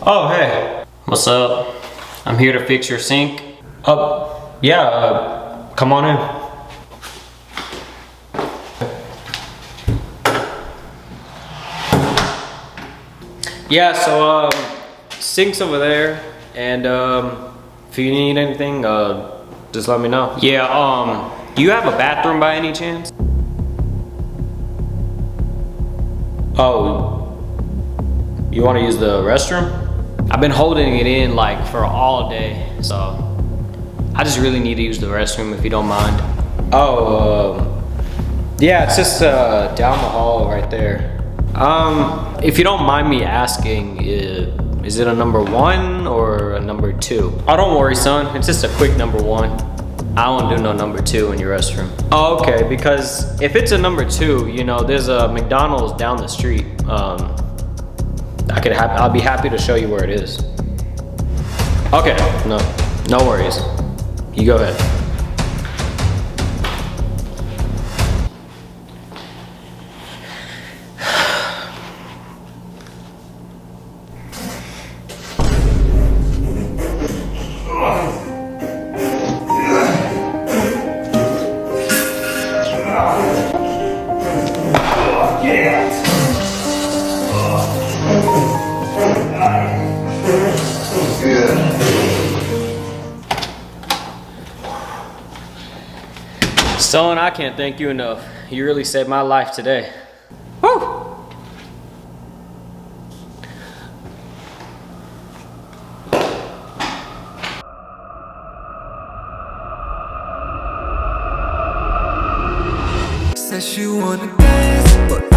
Oh, hey. What's up? I'm here to fix your sink. Yeah, come on in. Yeah, so, sink's over there, and, if you need anything, just let me know. Yeah, do you have a bathroom by any chance? Oh, you want to use the restroom? I've been holding it in like for all day, so I just really need to use the restroom if you don't mind. Oh, yeah, it's just down the hall right there. If you don't mind me asking, is it a number 1 or a number 2? Oh, don't worry, son. It's just a quick number 1. I don't do no number 2 in your restroom. Oh, okay, because if it's a number 2, you know, there's a McDonald's down the street. I'll be happy to show you where it is. Okay, no worries. You go ahead. Son, I can't thank you enough. You really saved my life today. Woo! Said she wanna dance, but